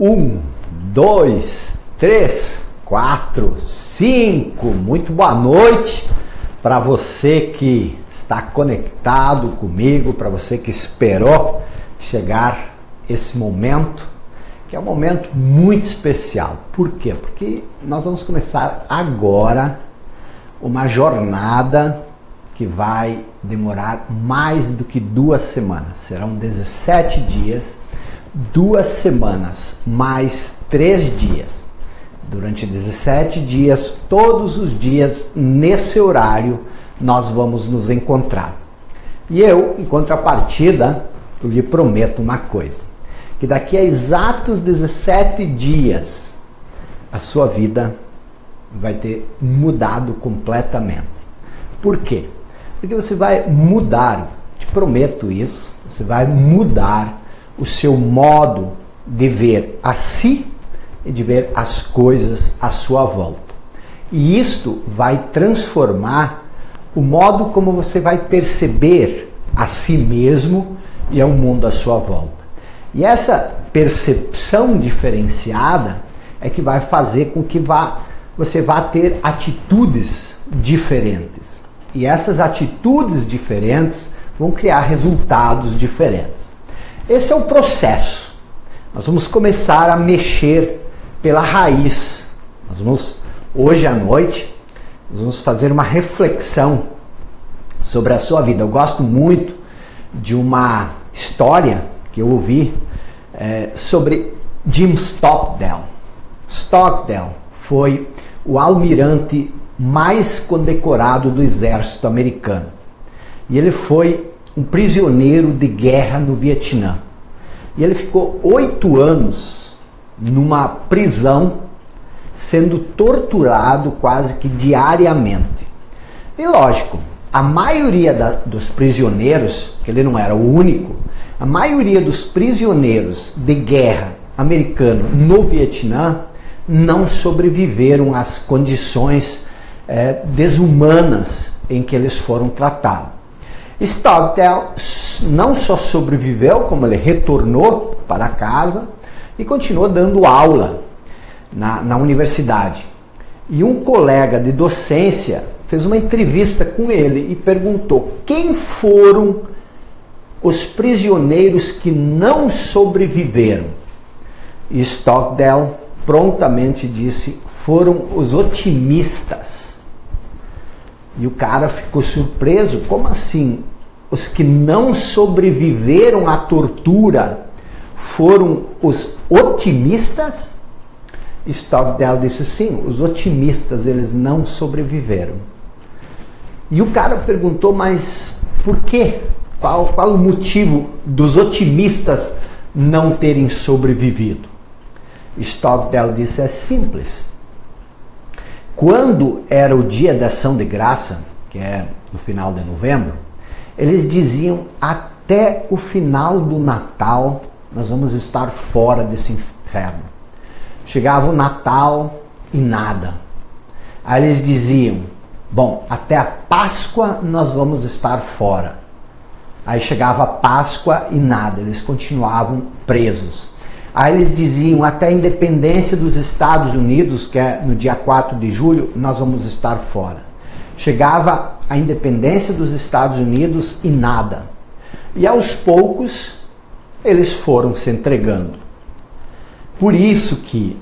Um, dois, três, quatro, cinco. Muito boa noite para você que está conectado comigo, para você que esperou chegar esse momento, que é um momento muito especial. Por quê? Porque nós vamos começar agora uma jornada que vai demorar mais do que 2 semanas. Serão 17 dias, 2 semanas, mais 3 dias. Durante 17 dias, todos os dias, nesse horário, nós vamos nos encontrar. E eu, em contrapartida, eu lhe prometo uma coisa, que daqui a exatos 17 dias, a sua vida vai ter mudado completamente. Por quê? Porque você vai mudar, te prometo isso, você vai mudar o seu modo de ver a si e de ver as coisas à sua volta. E isto vai transformar o modo como você vai perceber a si mesmo e ao mundo à sua volta. E essa percepção diferenciada é que vai fazer com que você vá ter atitudes diferentes. E essas atitudes diferentes vão criar resultados diferentes. Esse é o processo. Nós vamos começar a mexer pela raiz. Hoje à noite, nós vamos fazer uma reflexão sobre a sua vida. Eu gosto muito de uma história que eu ouvi sobre Jim Stockdale. Stockdale foi o almirante mais condecorado do exército americano. E ele foi um prisioneiro de guerra no Vietnã. E ele ficou 8 anos numa prisão, sendo torturado quase que diariamente. E lógico, a maioria dos prisioneiros, que ele não era o único, a maioria dos prisioneiros de guerra americanos no Vietnã não sobreviveram às condições desumanas em que eles foram tratados. Stockdale não só sobreviveu, como ele retornou para casa e continuou dando aula na universidade. E um colega de docência fez uma entrevista com ele e perguntou quem foram os prisioneiros que não sobreviveram. E Stockdale prontamente disse: foram os otimistas. E o cara ficou surpreso. Como assim? Os que não sobreviveram à tortura foram os otimistas? Stockdale disse: sim, os otimistas, eles não sobreviveram. E o cara perguntou: mas por quê? Qual o motivo dos otimistas não terem sobrevivido? Stockdale disse: é simples. Quando era o dia da ação de graça, que é no final de novembro, eles diziam: até o final do Natal nós vamos estar fora desse inferno. Chegava o Natal e nada. Aí eles diziam: bom, até a Páscoa nós vamos estar fora. Aí chegava a Páscoa e nada, eles continuavam presos. Aí eles diziam: até a independência dos Estados Unidos, que é no dia 4 de julho, nós vamos estar fora. Chegava a independência dos Estados Unidos e nada. E aos poucos, eles foram se entregando. Por isso que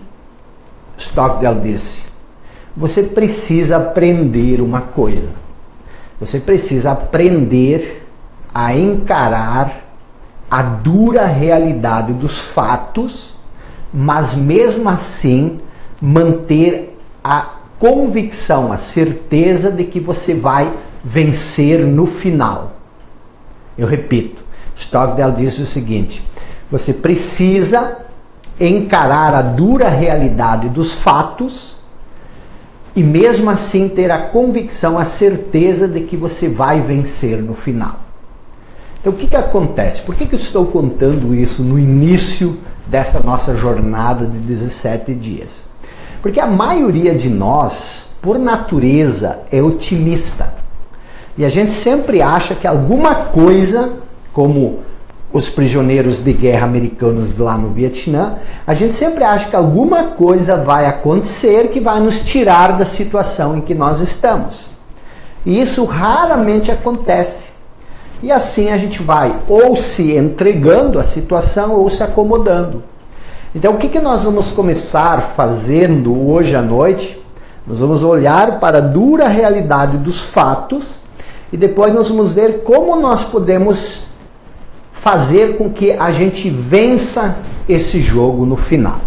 Stockdale disse: você precisa aprender uma coisa. Você precisa aprender a encarar a dura realidade dos fatos, mas mesmo assim manter a convicção, a certeza de que você vai vencer no final. Eu repito, Stockdale disse o seguinte: você precisa encarar a dura realidade dos fatos e mesmo assim ter a convicção, a certeza de que você vai vencer no final. Então o que acontece? Por que eu estou contando isso no início dessa nossa jornada de 17 dias? Porque a maioria de nós, por natureza, é otimista. E a gente sempre acha que alguma coisa, como os prisioneiros de guerra americanos lá no Vietnã, a gente sempre acha que alguma coisa vai acontecer que vai nos tirar da situação em que nós estamos. E isso raramente acontece. E assim a gente vai ou se entregando à situação ou se acomodando. Então o que nós vamos começar fazendo hoje à noite? Nós vamos olhar para a dura realidade dos fatos e depois nós vamos ver como nós podemos fazer com que a gente vença esse jogo no final.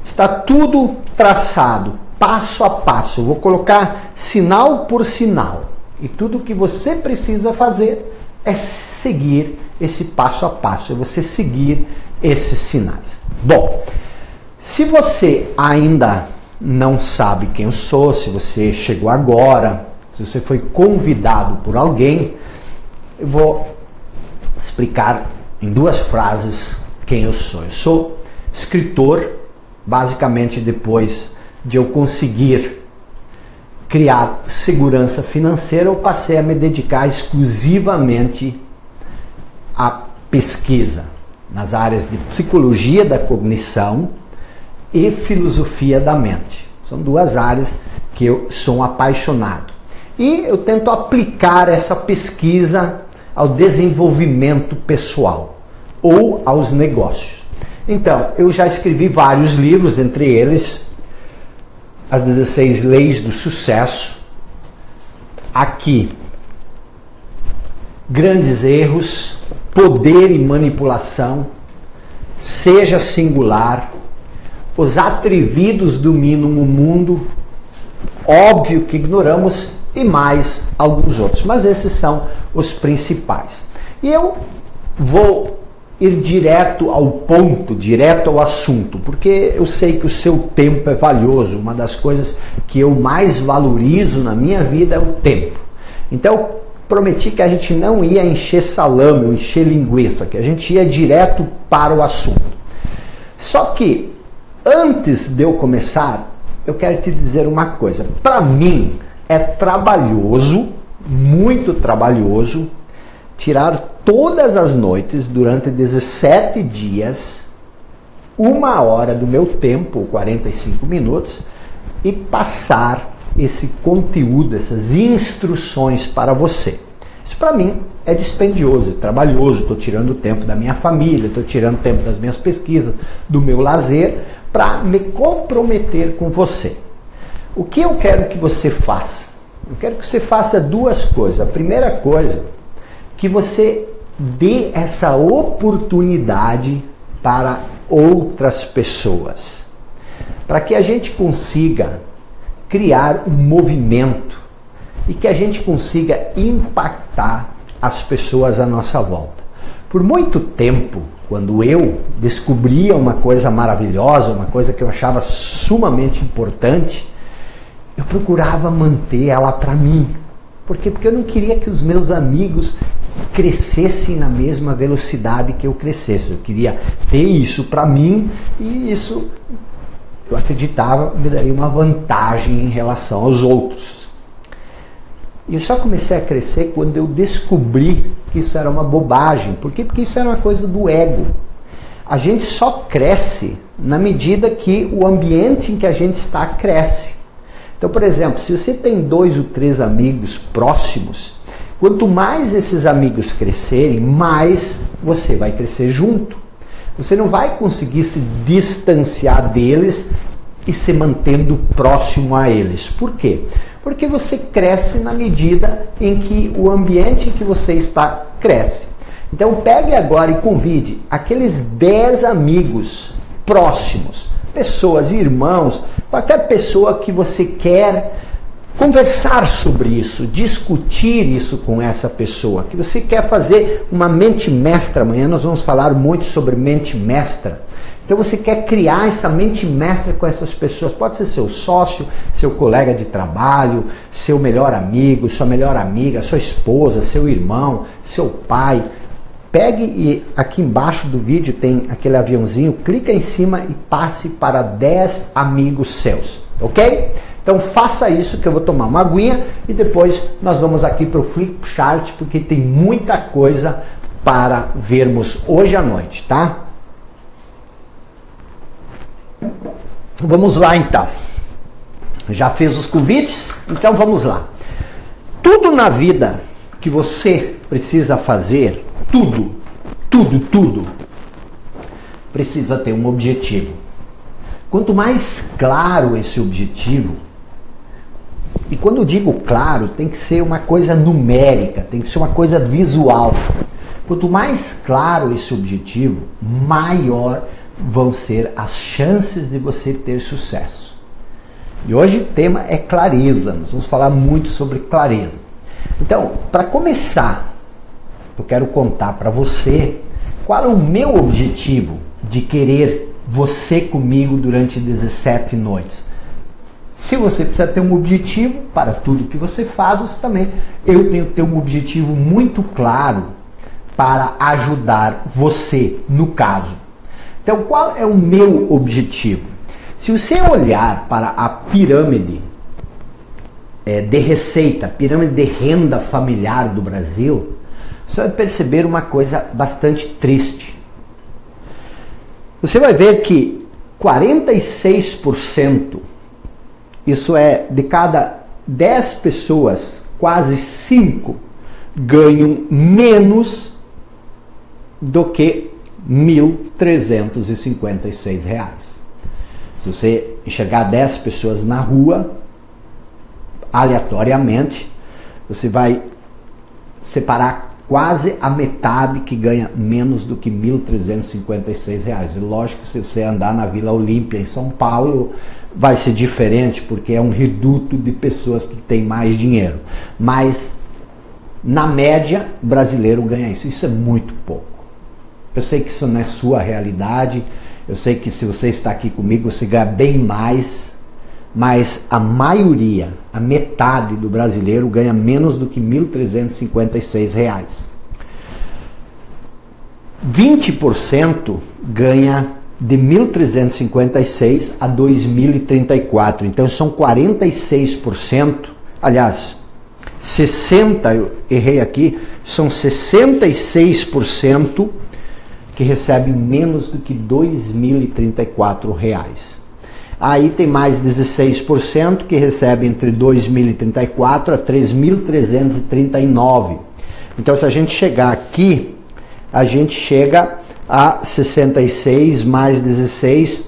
Está tudo traçado, passo a passo. Eu vou colocar sinal por sinal. E tudo que você precisa fazer é seguir esse passo a passo, é você seguir esses sinais. Bom, se você ainda não sabe quem eu sou, se você chegou agora, se você foi convidado por alguém, eu vou explicar em 2 frases quem eu sou. Eu sou escritor, basicamente depois de eu conseguir criar segurança financeira, eu passei a me dedicar exclusivamente à pesquisa nas áreas de psicologia da cognição e filosofia da mente. São 2 áreas que eu sou um apaixonado. E eu tento aplicar essa pesquisa ao desenvolvimento pessoal ou aos negócios. Então, eu já escrevi vários livros, entre eles As 16 Leis do Sucesso, aqui Grandes Erros, Poder e Manipulação, Seja Singular, Os Atrevidos Dominam o Mundo, Óbvio que Ignoramos e mais alguns outros, mas esses são os principais. E eu vou ir direto ao ponto, direto ao assunto, porque eu sei que o seu tempo é valioso. Uma das coisas que eu mais valorizo na minha vida é o tempo. Então eu prometi que a gente não ia encher salame ou encher linguiça, que a gente ia direto para o assunto. Só que antes de eu começar, eu quero te dizer uma coisa. Para mim é trabalhoso, muito trabalhoso, tirar todas as noites, durante 17 dias, 1 hora do meu tempo, 45 minutos, e passar esse conteúdo, essas instruções para você. Isso para mim é dispendioso, é trabalhoso. Estou tirando tempo da minha família, estou tirando tempo das minhas pesquisas, do meu lazer, para me comprometer com você. O que eu quero que você faça? Eu quero que você faça 2 coisas. A primeira coisa, que você dê essa oportunidade para outras pessoas, para que a gente consiga criar um movimento e que a gente consiga impactar as pessoas à nossa volta. Por muito tempo, quando eu descobria uma coisa maravilhosa, uma coisa que eu achava sumamente importante, eu procurava manter ela para mim. Por quê? Porque eu não queria que os meus amigos crescessem na mesma velocidade que eu crescesse. Eu queria ter isso para mim e isso, eu acreditava, me daria uma vantagem em relação aos outros. E eu só comecei a crescer quando eu descobri que isso era uma bobagem. Por quê? Porque isso era uma coisa do ego. A gente só cresce na medida que o ambiente em que a gente está cresce. Então, por exemplo, se você tem 2 ou 3 amigos próximos, quanto mais esses amigos crescerem, mais você vai crescer junto. Você não vai conseguir se distanciar deles e se mantendo próximo a eles. Por quê? Porque você cresce na medida em que o ambiente em que você está cresce. Então pegue agora e convide aqueles 10 amigos próximos, pessoas, irmãos, qualquer pessoa que você quer conversar sobre isso, discutir isso com essa pessoa, que você quer fazer uma mente mestra. Amanhã nós vamos falar muito sobre mente mestra. Então você quer criar essa mente mestra com essas pessoas. Pode ser seu sócio, seu colega de trabalho, seu melhor amigo, sua melhor amiga, sua esposa, seu irmão, seu pai. Pegue e aqui embaixo do vídeo tem aquele aviãozinho, clica em cima e passe para 10 amigos seus, ok? Então faça isso, que eu vou tomar uma aguinha e depois nós vamos aqui para o Flipchart, porque tem muita coisa para vermos hoje à noite, tá? Vamos lá então. Já fez os convites? Então vamos lá. Tudo na vida que você precisa fazer, tudo, precisa ter um objetivo. Quanto mais claro esse objetivo, e quando eu digo claro, tem que ser uma coisa numérica, tem que ser uma coisa visual. Quanto mais claro esse objetivo, maior vão ser as chances de você ter sucesso. E hoje o tema é clareza, nós vamos falar muito sobre clareza. Então, para começar, eu quero contar para você qual é o meu objetivo de querer você comigo durante 17 noites. Se você precisa ter um objetivo para tudo que você faz, você também, eu tenho que ter um objetivo muito claro para ajudar você, no caso. Então, qual é o meu objetivo? Se você olhar para a pirâmide de receita, pirâmide de renda familiar do Brasil, você vai perceber uma coisa bastante triste. Você vai ver que 46%, isso é, de cada 10 pessoas, quase 5 ganham menos do que R$ 1.356. Se você enxergar 10 pessoas na rua, aleatoriamente, você vai separar quase a metade que ganha menos do que R$ 1.356. E lógico que se você andar na Vila Olímpia, em São Paulo, vai ser diferente, porque é um reduto de pessoas que têm mais dinheiro. Mas, na média, o brasileiro ganha isso. Isso é muito pouco. Eu sei que isso não é sua realidade, eu sei que se você está aqui comigo, você ganha bem mais, mas a maioria, a metade do brasileiro ganha menos do que R$ 1.356. 20% ganha de 1.356 a 2.034. Então são 46%, aliás, 60%, eu errei aqui, são 66% que recebe menos do que R$ 2.034. Aí tem mais 16% que recebe entre 2.034 a 3.339. Então, se a gente chegar aqui, a gente chega a 66 mais 16,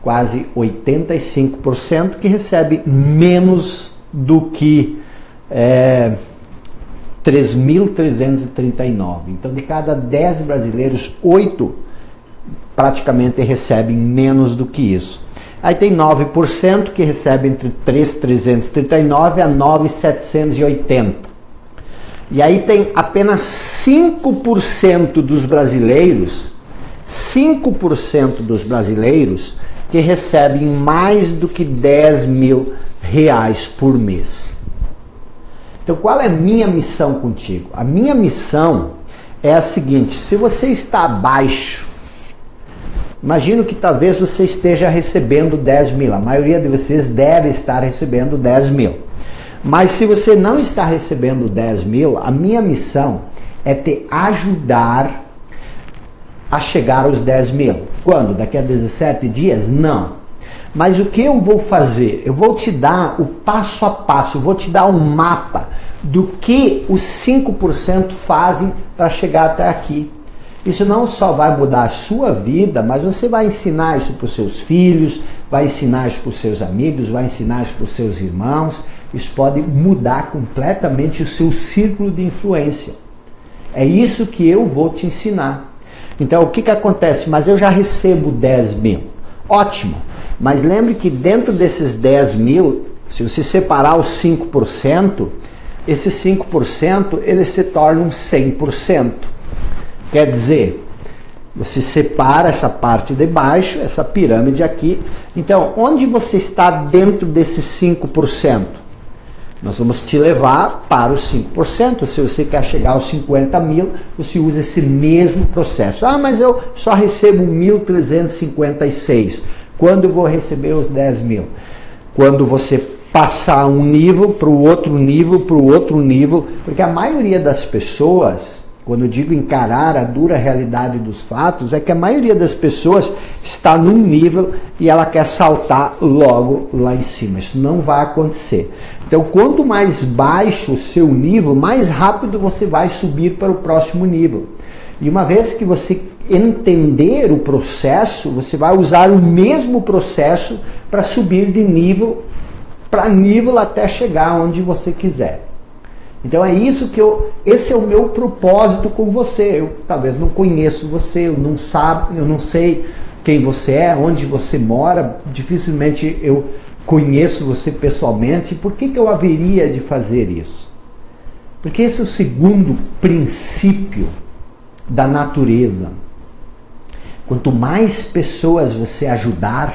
quase 85% que recebe menos do que 3.339. Então, de cada 10 brasileiros, 8 praticamente recebem menos do que isso. Aí tem 9% que recebe entre 3.339 a 9.780. E aí tem apenas 5% dos brasileiros, 5% dos brasileiros que recebem mais do que R$ 10.000 por mês. Então, qual é a minha missão contigo? A minha missão é a seguinte: se você está abaixo, imagino que talvez você esteja recebendo 10 mil, a maioria de vocês deve estar recebendo 10 mil. Mas se você não está recebendo 10 mil, a minha missão é te ajudar a chegar aos 10 mil. Quando? Daqui a 17 dias? Não. Mas o que eu vou fazer? Eu vou te dar o passo a passo, eu vou te dar um mapa do que os 5% fazem para chegar até aqui. Isso não só vai mudar a sua vida, mas você vai ensinar isso para os seus filhos, vai ensinar isso para os seus amigos, vai ensinar isso para os seus irmãos. Isso pode mudar completamente o seu círculo de influência. É isso que eu vou te ensinar. Então, o que acontece? Mas eu já recebo 10 mil. Ótimo. Mas lembre que dentro desses 10 mil, se você separar os 5%, esses 5% eles se tornam 100%. Quer dizer, você separa essa parte de baixo, essa pirâmide aqui. Então, onde você está dentro desses 5%? Nós vamos te levar para os 5%. Se você quer chegar aos 50 mil, você usa esse mesmo processo. Ah, mas eu só recebo 1.356. Quando eu vou receber os 10 mil? Quando você passar um nível para o outro nível, para o outro nível. Porque a maioria das pessoas, quando eu digo encarar a dura realidade dos fatos, é que a maioria das pessoas está num nível e ela quer saltar logo lá em cima. Isso não vai acontecer. Então, quanto mais baixo o seu nível, mais rápido você vai subir para o próximo nível. E uma vez que você entender o processo, você vai usar o mesmo processo para subir de nível para nível até chegar onde você quiser. Então é isso que esse é o meu propósito com você. Eu talvez não conheço você, eu não sei quem você é, onde você mora, dificilmente eu conheço você pessoalmente. Por que eu haveria de fazer isso? Porque esse é o segundo princípio da natureza. Quanto mais pessoas você ajudar,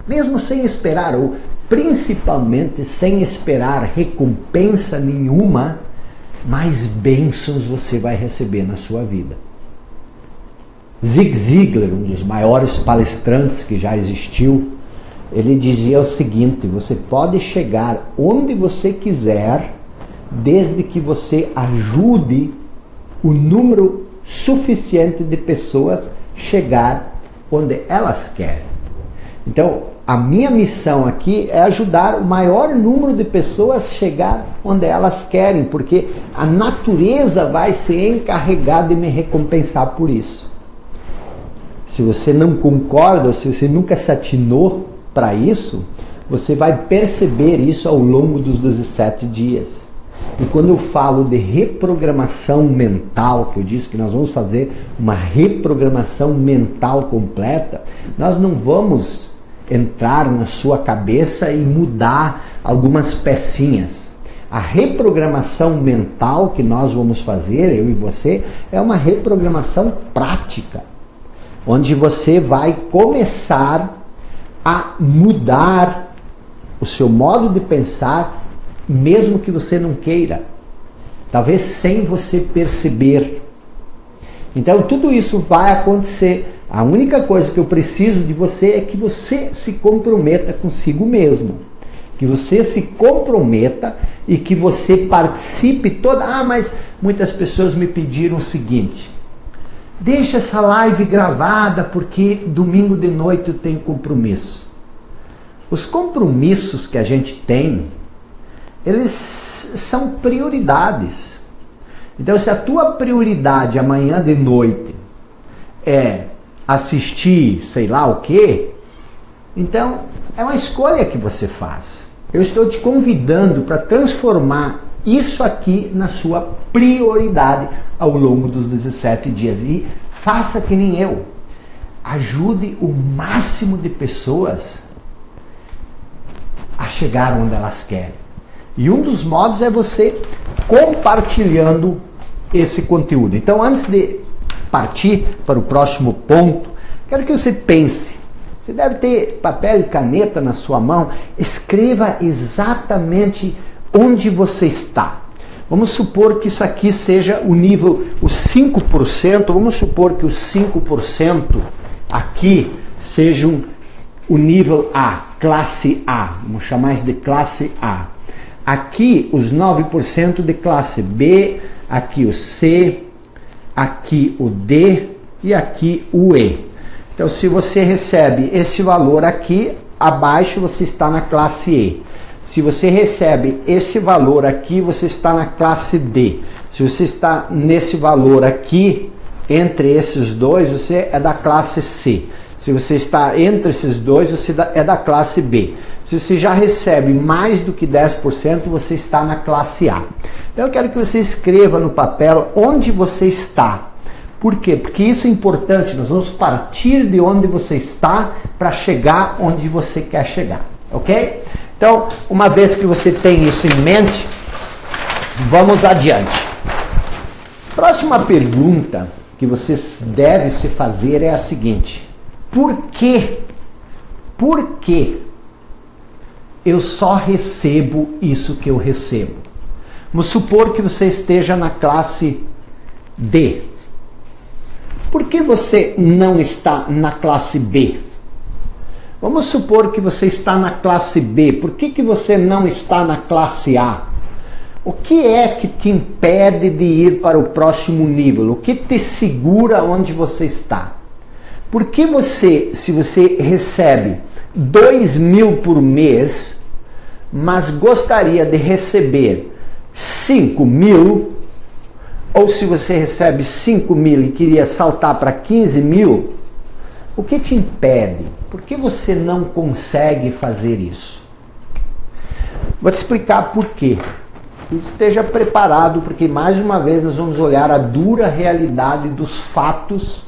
mesmo sem esperar, ou principalmente sem esperar recompensa nenhuma, mais bênçãos você vai receber na sua vida. Zig Ziglar, um dos maiores palestrantes que já existiu, ele dizia o seguinte: você pode chegar onde você quiser, desde que você ajude o número suficiente de pessoas chegar onde elas querem. Então, a minha missão aqui é ajudar o maior número de pessoas a chegar onde elas querem, porque a natureza vai se encarregar de me recompensar por isso. Se você não concorda, ou se você nunca se atinou para isso, você vai perceber isso ao longo dos 17 dias. E quando eu falo de reprogramação mental, que eu disse que nós vamos fazer uma reprogramação mental completa, nós não vamos entrar na sua cabeça e mudar algumas pecinhas. A reprogramação mental que nós vamos fazer, eu e você, é uma reprogramação prática, onde você vai começar a mudar o seu modo de pensar, mesmo que você não queira, talvez sem você perceber. Então tudo isso vai acontecer. A única coisa que eu preciso de você é que você se comprometa consigo mesmo, que você se comprometa e que você participe toda. Mas muitas pessoas me pediram o seguinte: deixa essa live gravada porque domingo de noite eu tenho compromisso. Os compromissos que a gente tem, eles são prioridades. Então, se a tua prioridade amanhã de noite é assistir sei lá o quê, então é uma escolha que você faz. Eu estou te convidando para transformar isso aqui na sua prioridade ao longo dos 17 dias. E faça que nem eu. Ajude o máximo de pessoas a chegar onde elas querem. E um dos modos é você compartilhando esse conteúdo. Então, antes de partir para o próximo ponto, quero que você pense. Você deve ter papel e caneta na sua mão. Escreva exatamente onde você está. Vamos supor que isso aqui seja o nível, os 5%. Vamos supor que os 5% aqui sejam o nível A, classe A. Vamos chamar isso de classe A. Aqui os 9% de classe B, aqui o C, aqui o D e aqui o E. Então, se você recebe esse valor aqui, abaixo você está na classe E. Se você recebe esse valor aqui, você está na classe D. Se você está nesse valor aqui, entre esses dois, você é da classe C. Se você está entre esses dois, você é da classe B. Se você já recebe mais do que 10%, você está na classe A. Então eu quero que você escreva no papel onde você está. Por quê? Porque isso é importante. Nós vamos partir de onde você está para chegar onde você quer chegar. Ok? Então, uma vez que você tem isso em mente, vamos adiante. Próxima pergunta que você deve se fazer é a seguinte: por que eu só recebo isso que eu recebo? Vamos supor que você esteja na classe D. Por que você não está na classe B? Vamos supor que você está na classe B. Por que você não está na classe A? O que é que te impede de ir para o próximo nível? O que te segura onde você está? Por que você, se você recebe 2.000 por mês, mas gostaria de receber 5.000, ou se você recebe 5.000 e queria saltar para 15.000, o que te impede? Por que você não consegue fazer isso? Vou te explicar por quê. Esteja preparado, porque mais uma vez nós vamos olhar a dura realidade dos fatos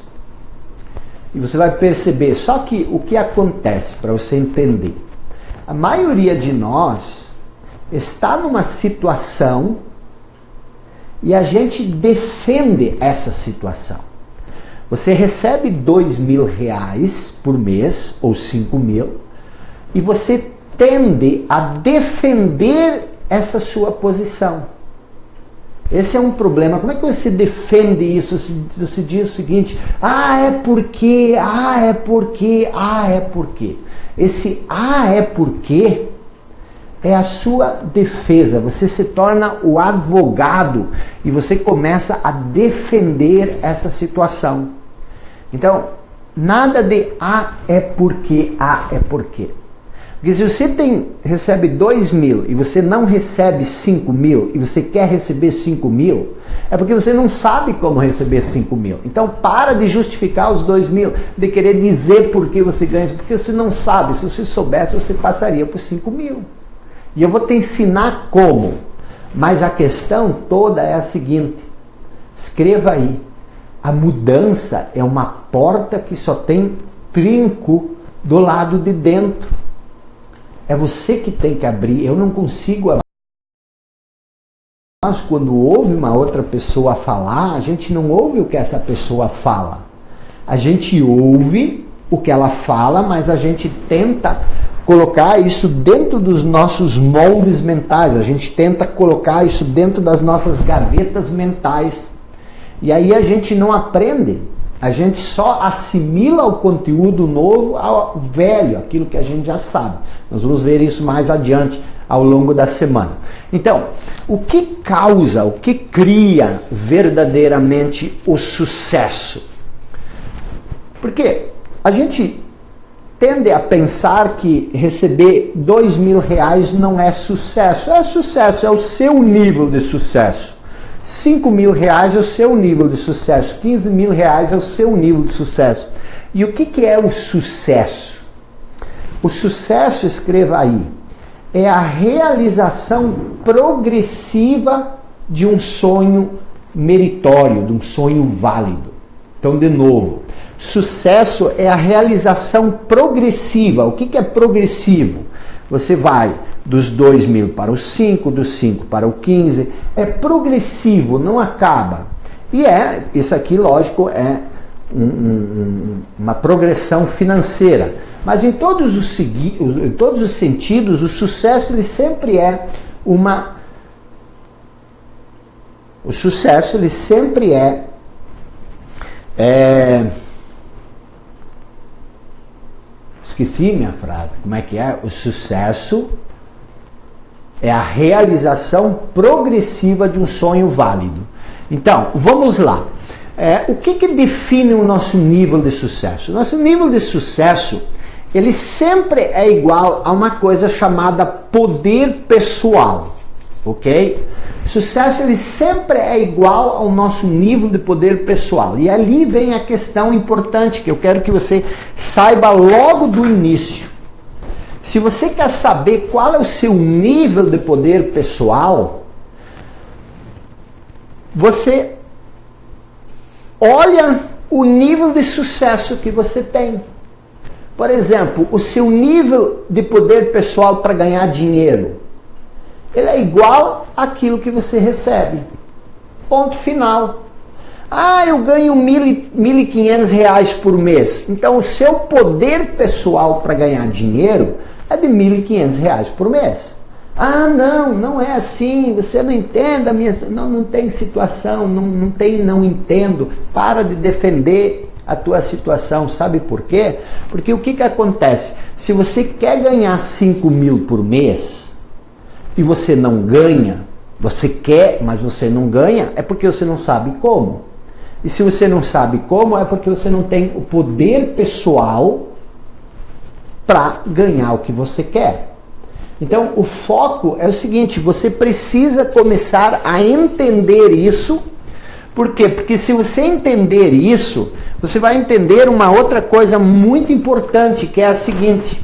e você vai perceber. Só que o que acontece, para você entender, a maioria de nós está numa situação e a gente defende essa situação. Você recebe 2.000 reais por mês ou 5.000 e você tende a defender essa sua posição. Esse é um problema. Como é que você defende isso? Você diz o seguinte: é porque. Esse é porque é a sua defesa. Você se torna o advogado e você começa a defender essa situação. Então, nada de é porque, é porque. Porque se você recebe 2.000 e você não recebe 5.000 e você quer receber 5.000, é porque você não sabe como receber 5.000. Então para de justificar os 2.000, de querer dizer por que você ganha, porque você não sabe. Se você soubesse, você passaria por 5.000. E eu vou te ensinar como. Mas a questão toda é a seguinte: escreva aí. A mudança é uma porta que só tem trinco do lado de dentro. É você que tem que abrir. Eu não consigo abrir. Mas quando ouve uma outra pessoa falar, a gente não ouve o que essa pessoa fala. A gente ouve o que ela fala, mas a gente tenta colocar isso dentro dos nossos moldes mentais. A gente tenta colocar isso dentro das nossas gavetas mentais. E aí a gente não aprende. A gente só assimila o conteúdo novo ao velho, aquilo que a gente já sabe. Nós vamos ver isso mais adiante ao longo da semana. Então, o que causa, o que cria verdadeiramente o sucesso? Porque a gente tende a pensar que receber 2.000 reais não é sucesso. É sucesso, é o seu nível de sucesso. 5.000 reais é o seu nível de sucesso. 15.000 reais é o seu nível de sucesso. E o que é o sucesso? O sucesso, escreva aí, é a realização progressiva de um sonho meritório, de um sonho válido. Então, de novo, sucesso é a realização progressiva. O que é progressivo? Você vai dos 2.000 para os 5, dos 5 para o 15, é progressivo, não acaba. E isso aqui, lógico, é uma progressão financeira. Mas em todos os sentidos, o sucesso ele sempre é O sucesso ele sempre Esqueci minha frase. Como é que é? O sucesso é a realização progressiva de um sonho válido. Então, vamos lá. O que define o nosso nível de sucesso? Nosso nível de sucesso, ele sempre é igual a uma coisa chamada poder pessoal. Ok? Sucesso, ele sempre é igual ao nosso nível de poder pessoal. E ali vem a questão importante que eu quero que você saiba logo do início. Se você quer saber qual é o seu nível de poder pessoal, você olha o nível de sucesso que você tem. Por exemplo, o seu nível de poder pessoal para ganhar dinheiro, ele é igual àquilo que você recebe. Ponto final. Eu ganho 1.500 reais por mês. Então, o seu poder pessoal para ganhar dinheiro é de 1.500 reais por mês. Não é assim, você não entende a minha... Não tem situação, não entendo. Para de defender a tua situação. Sabe por quê? Porque o que acontece? Se você quer ganhar 5.000 por mês e você não ganha, Você quer, mas você não ganha, é porque você não sabe como. E se você não sabe como, é porque você não tem o poder pessoal para ganhar o que você quer. Então, o foco é o seguinte, você precisa começar a entender isso. Por quê? Porque se você entender isso, você vai entender uma outra coisa muito importante, que é a seguinte,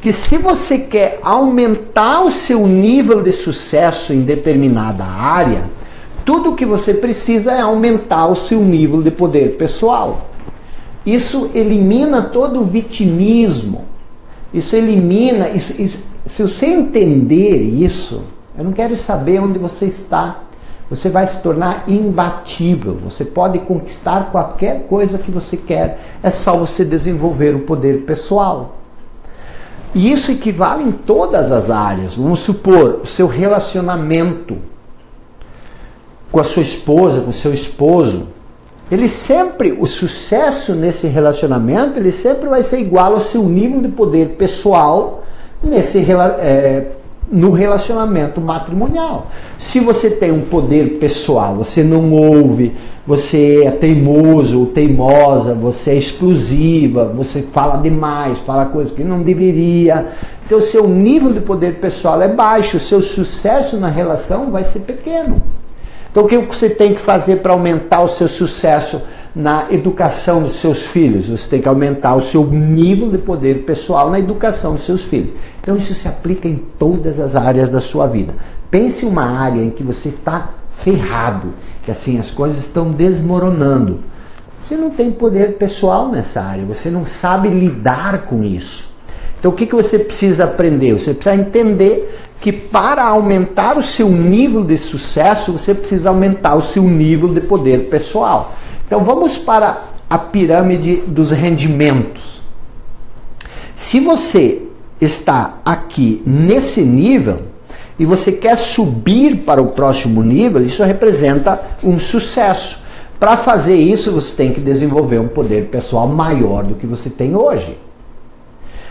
que se você quer aumentar o seu nível de sucesso em determinada área, tudo o que você precisa é aumentar o seu nível de poder pessoal. Isso elimina todo o vitimismo. Isso elimina... se você entender isso, eu não quero saber onde você está. Você vai se tornar imbatível. Você pode conquistar qualquer coisa que você quer. É só você desenvolver o poder pessoal. E isso equivale em todas as áreas. Vamos supor, o seu relacionamento com a sua esposa, com o seu esposo. O sucesso nesse relacionamento, ele sempre vai ser igual ao seu nível de poder pessoal no relacionamento matrimonial. Se você tem um poder pessoal, você não ouve, você é teimoso ou teimosa, você é exclusiva, você fala demais, fala coisas que não deveria, então o seu nível de poder pessoal é baixo, o seu sucesso na relação vai ser pequeno. Então o que você tem que fazer para aumentar o seu sucesso na educação dos seus filhos? Você tem que aumentar o seu nível de poder pessoal na educação dos seus filhos. Então isso se aplica em todas as áreas da sua vida. Pense em uma área em que você está ferrado, que assim as coisas estão desmoronando. Você não tem poder pessoal nessa área, você não sabe lidar com isso. Então o que você precisa aprender? Você precisa entender que para aumentar o seu nível de sucesso, você precisa aumentar o seu nível de poder pessoal. Então vamos para a pirâmide dos rendimentos. Se você está aqui nesse nível e você quer subir para o próximo nível, isso representa um sucesso. Para fazer isso, você tem que desenvolver um poder pessoal maior do que você tem hoje.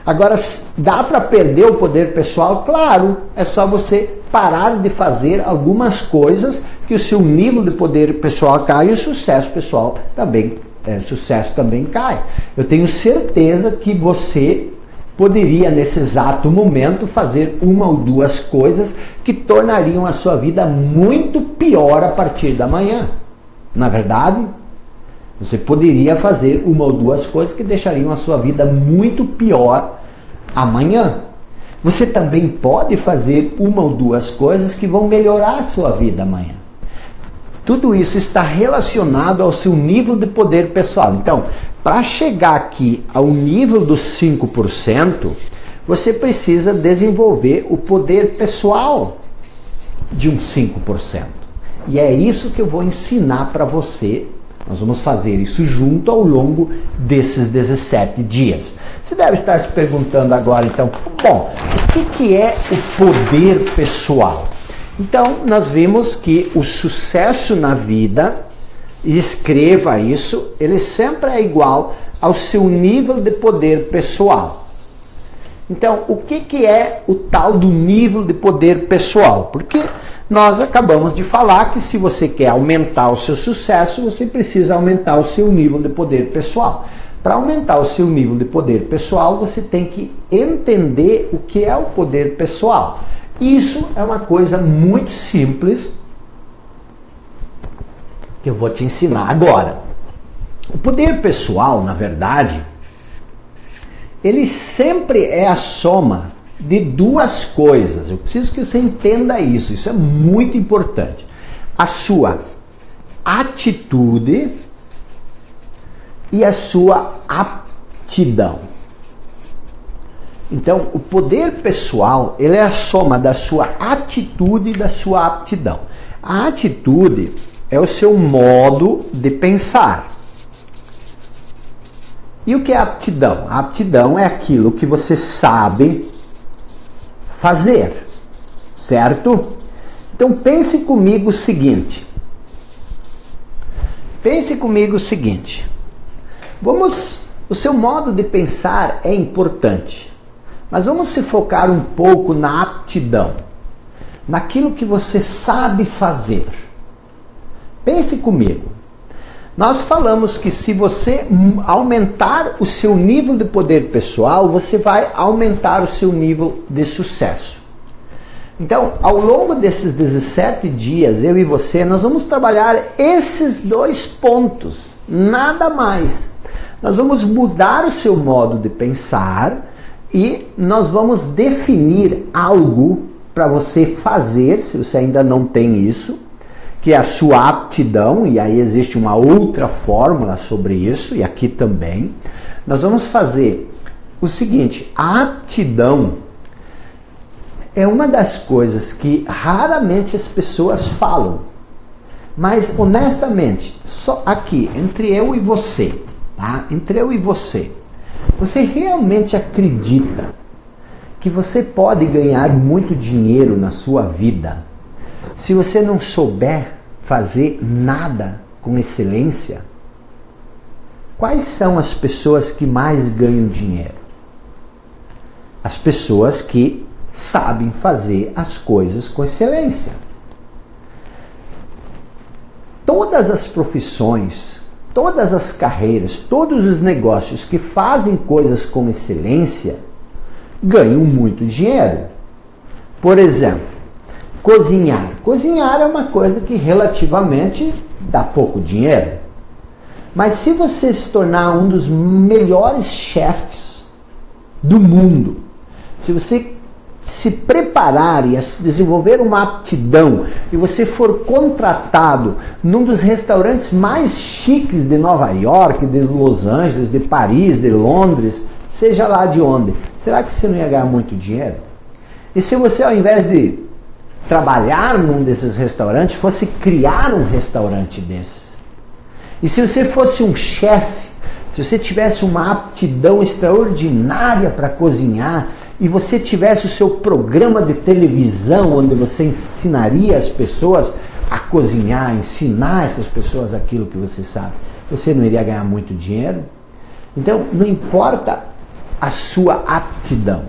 Agora, dá para perder o poder pessoal? Claro, é só você parar de fazer algumas coisas que o seu nível de poder pessoal cai e o sucesso pessoal também cai. Eu tenho certeza que você poderia, nesse exato momento, fazer uma ou duas coisas que tornariam a sua vida muito pior a partir da manhã. Na verdade, você poderia fazer uma ou duas coisas que deixariam a sua vida muito pior amanhã. Você também pode fazer uma ou duas coisas que vão melhorar a sua vida amanhã. Tudo isso está relacionado ao seu nível de poder pessoal. Então, para chegar aqui ao nível dos 5%, você precisa desenvolver o poder pessoal de uns 5%. E é isso que eu vou ensinar para você. Nós vamos fazer isso junto ao longo desses 17 dias. Você deve estar se perguntando agora, então, bom, o que é o poder pessoal? Então, nós vimos que o sucesso na vida, e escreva isso, ele sempre é igual ao seu nível de poder pessoal. Então, o que é o tal do nível de poder pessoal? Porque nós acabamos de falar que se você quer aumentar o seu sucesso, você precisa aumentar o seu nível de poder pessoal. Para aumentar o seu nível de poder pessoal, você tem que entender o que é o poder pessoal. Isso é uma coisa muito simples que eu vou te ensinar agora. O poder pessoal, na verdade, ele sempre é a soma de duas coisas. Eu preciso que você entenda isso. Isso é muito importante. A sua atitude e a sua aptidão. Então, o poder pessoal, ele é a soma da sua atitude e da sua aptidão. A atitude é o seu modo de pensar. E o que é a aptidão? A aptidão é aquilo que você sabe fazer, certo? Então pense comigo o seguinte. O seu modo de pensar é importante, mas vamos se focar um pouco na aptidão. naquilo que você sabe fazer. Pense comigo. Nós falamos que se você aumentar o seu nível de poder pessoal, você vai aumentar o seu nível de sucesso. Então, ao longo desses 17 dias, eu e você, nós vamos trabalhar esses 2 pontos, nada mais. Nós vamos mudar o seu modo de pensar e nós vamos definir algo para você fazer, se você ainda não tem isso, que é a sua aptidão, e aí existe uma outra fórmula sobre isso, e aqui também. Nós vamos fazer o seguinte: a aptidão é uma das coisas que raramente as pessoas falam, mas honestamente, só aqui, entre eu e você, tá? Entre eu e você realmente acredita que você pode ganhar muito dinheiro na sua vida se você não souber fazer nada com excelência? Quais são as pessoas que mais ganham dinheiro? As pessoas que sabem fazer as coisas com excelência. Todas as profissões, todas as carreiras, todos os negócios que fazem coisas com excelência ganham muito dinheiro. Por exemplo, cozinhar. Cozinhar é uma coisa que relativamente dá pouco dinheiro. Mas se você se tornar um dos melhores chefes do mundo, se você se preparar e desenvolver uma aptidão e você for contratado num dos restaurantes mais chiques de Nova York, de Los Angeles, de Paris, de Londres, seja lá de onde, será que você não ia ganhar muito dinheiro? E se você, ao invés de trabalhar num desses restaurantes, fosse criar um restaurante desses? E se você fosse um chefe, se você tivesse uma aptidão extraordinária para cozinhar, e você tivesse o seu programa de televisão, onde você ensinaria as pessoas a cozinhar, ensinar essas pessoas aquilo que você sabe, você não iria ganhar muito dinheiro? Então, não importa a sua aptidão.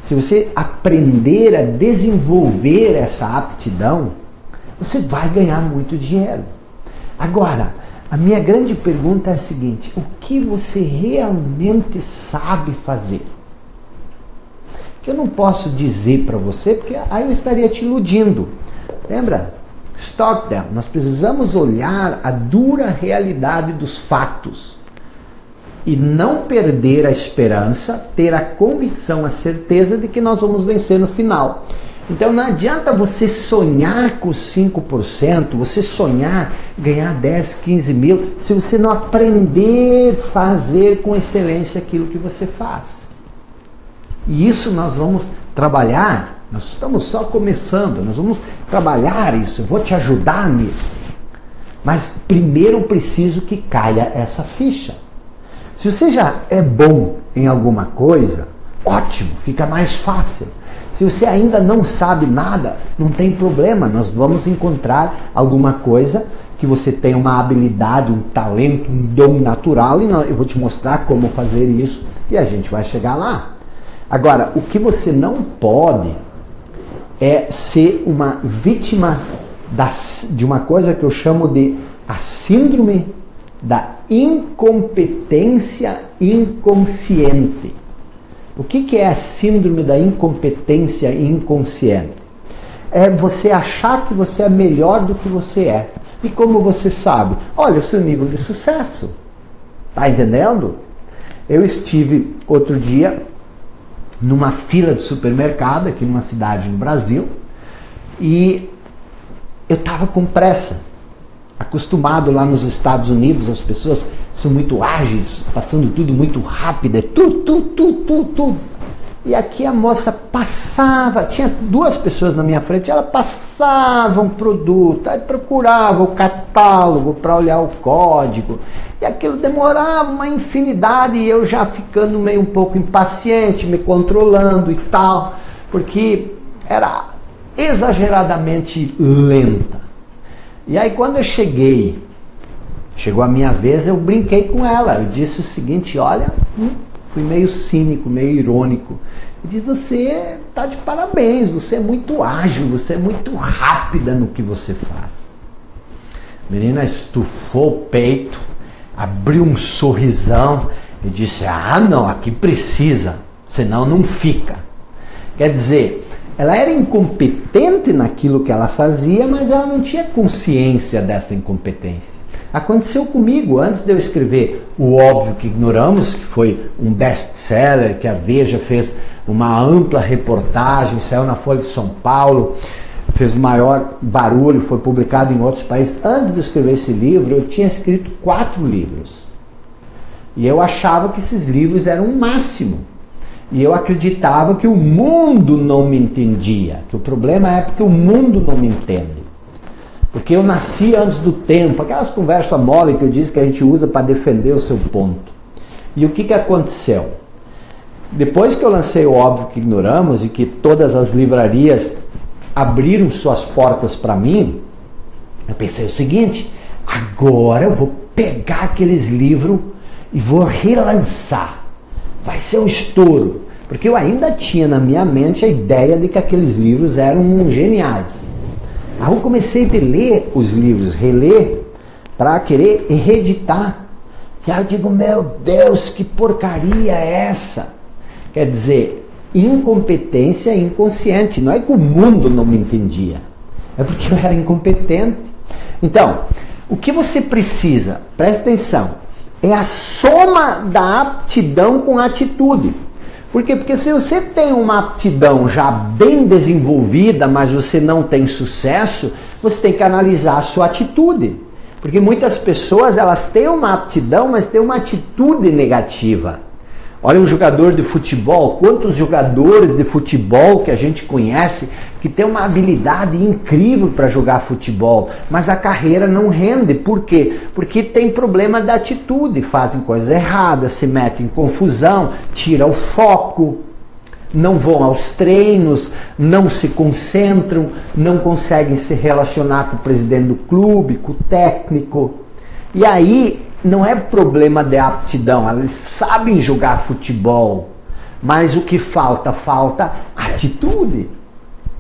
Se você aprender a desenvolver essa aptidão, você vai ganhar muito dinheiro. Agora, a minha grande pergunta é a seguinte: o que você realmente sabe fazer? Que eu não posso dizer para você, porque aí eu estaria te iludindo. Lembra? Stockdale, nós precisamos olhar a dura realidade dos fatos e não perder a esperança, ter a convicção, a certeza de que nós vamos vencer no final. Então não adianta você sonhar com 5%, você sonhar ganhar 10, 15 mil, se você não aprender a fazer com excelência aquilo que você faz. E isso nós vamos trabalhar, nós estamos só começando, nós vamos trabalhar isso, eu vou te ajudar nisso. Mas primeiro eu preciso que caia essa ficha. Se você já é bom em alguma coisa, ótimo, fica mais fácil. Se você ainda não sabe nada, não tem problema, nós vamos encontrar alguma coisa que você tem uma habilidade, um talento, um dom natural, e eu vou te mostrar como fazer isso e a gente vai chegar lá. Agora, o que você não pode é ser uma vítima de uma coisa que eu chamo de a síndrome da incompetência inconsciente. O que é a síndrome da incompetência inconsciente? É você achar que você é melhor do que você é. E como você sabe? Olha o seu nível de sucesso. Tá entendendo? Eu estive outro dia numa fila de supermercado aqui numa cidade no Brasil e eu estava com pressa. Acostumado lá nos Estados Unidos, as pessoas são muito ágeis, passando tudo muito rápido, é tudo. E aqui a moça passava, tinha 2 pessoas na minha frente, ela passava um produto, aí procurava o catálogo para olhar o código, e aquilo demorava uma infinidade, e eu já ficando meio um pouco impaciente, me controlando e tal, porque era exageradamente lenta. E aí quando eu chegou a minha vez, eu brinquei com ela. Eu disse o seguinte: olha, fui meio cínico, meio irônico. e diz: você está de parabéns, você é muito ágil, você é muito rápida no que você faz. A menina estufou o peito, abriu um sorrisão e disse: ah, não, aqui precisa, senão não fica. Quer dizer, ela era incompetente naquilo que ela fazia, mas ela não tinha consciência dessa incompetência. Aconteceu comigo, antes de eu escrever O Óbvio que Ignoramos, que foi um best-seller, que a Veja fez uma ampla reportagem, saiu na Folha de São Paulo, fez o maior barulho, foi publicado em outros países. Antes de eu escrever esse livro, eu tinha escrito 4 livros. E eu achava que esses livros eram o máximo. E eu acreditava que o mundo não me entendia, que o problema é porque o mundo não me entende. Porque eu nasci antes do tempo, aquelas conversas mole que eu disse que a gente usa para defender o seu ponto. E o que aconteceu? Depois que eu lancei O Óbvio que Ignoramos e que todas as livrarias abriram suas portas para mim, eu pensei o seguinte: agora eu vou pegar aqueles livros e vou relançar. Vai ser um estouro. Porque eu ainda tinha na minha mente a ideia de que aqueles livros eram geniais. Aí eu comecei a ler os livros, reler, para querer reeditar. E aí eu digo: meu Deus, que porcaria é essa? Quer dizer, incompetência inconsciente. Não é que o mundo não me entendia, é porque eu era incompetente. Então, o que você precisa, presta atenção, é a soma da aptidão com a atitude. Por quê? Porque se você tem uma aptidão já bem desenvolvida, mas você não tem sucesso, você tem que analisar a sua atitude. Porque muitas pessoas, elas têm uma aptidão, mas têm uma atitude negativa. Olha um jogador de futebol, quantos jogadores de futebol que a gente conhece que tem uma habilidade incrível para jogar futebol, mas a carreira não rende. Por quê? Porque tem problema da atitude, fazem coisas erradas, se metem em confusão, tiram o foco, não vão aos treinos, não se concentram, não conseguem se relacionar com o presidente do clube, com o técnico. E aí não é problema de aptidão, eles sabem jogar futebol, mas o que falta? Falta atitude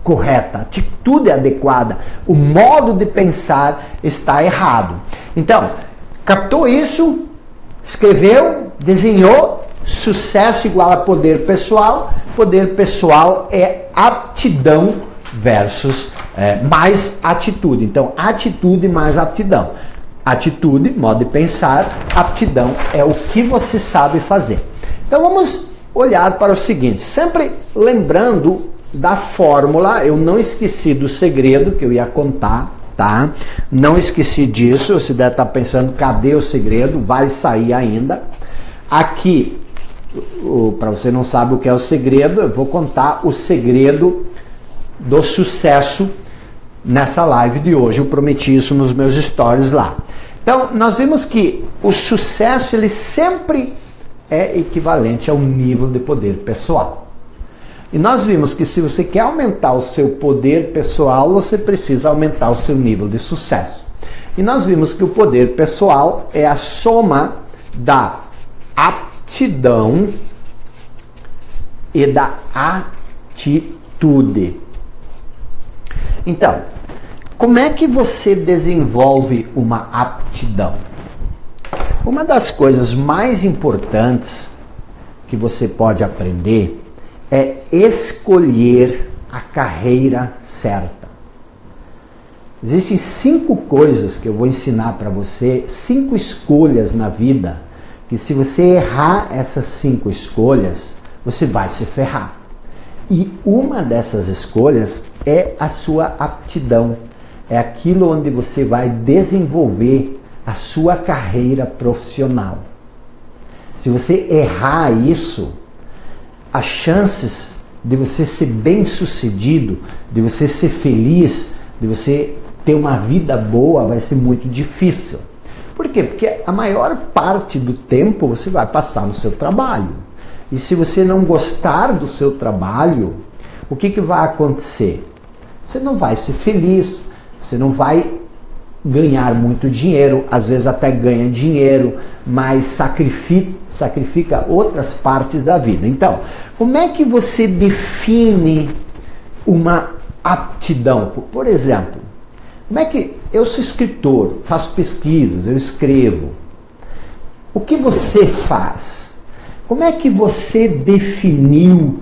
correta, atitude adequada. O modo de pensar está errado. Então, captou isso, escreveu, desenhou. Sucesso igual a poder pessoal. Poder pessoal é aptidão versus mais atitude. Então, atitude mais aptidão. Atitude, modo de pensar, aptidão é o que você sabe fazer. Então vamos olhar para o seguinte, sempre lembrando da fórmula. Eu não esqueci do segredo que eu ia contar, tá? Não esqueci disso. Você deve estar pensando: cadê o segredo? Vai sair ainda. Aqui, para você não sabe o que é o segredo, eu vou contar o segredo do sucesso nessa live de hoje. Eu prometi isso nos meus stories lá. Então, nós vimos que o sucesso, ele sempre é equivalente ao nível de poder pessoal. E nós vimos que se você quer aumentar o seu poder pessoal, você precisa aumentar o seu nível de sucesso. E nós vimos que o poder pessoal é a soma da aptidão e da atitude. Então, como é que você desenvolve uma aptidão? Uma das coisas mais importantes que você pode aprender é escolher a carreira certa. Existem 5 coisas que eu vou ensinar para você, 5 escolhas na vida, que se você errar essas 5 escolhas, você vai se ferrar. E uma dessas escolhas é a sua aptidão. É aquilo onde você vai desenvolver a sua carreira profissional. Se você errar isso, as chances de você ser bem-sucedido, de você ser feliz, de você ter uma vida boa, vai ser muito difícil. Por quê? Porque a maior parte do tempo você vai passar no seu trabalho. E se você não gostar do seu trabalho, o que vai acontecer? Você não vai ser feliz, você não vai ganhar muito dinheiro, às vezes até ganha dinheiro, mas sacrifica outras partes da vida. Então, como é que você define uma aptidão? Por exemplo, como é que eu sou escritor, faço pesquisas, eu escrevo. O que você faz? Como é que você definiu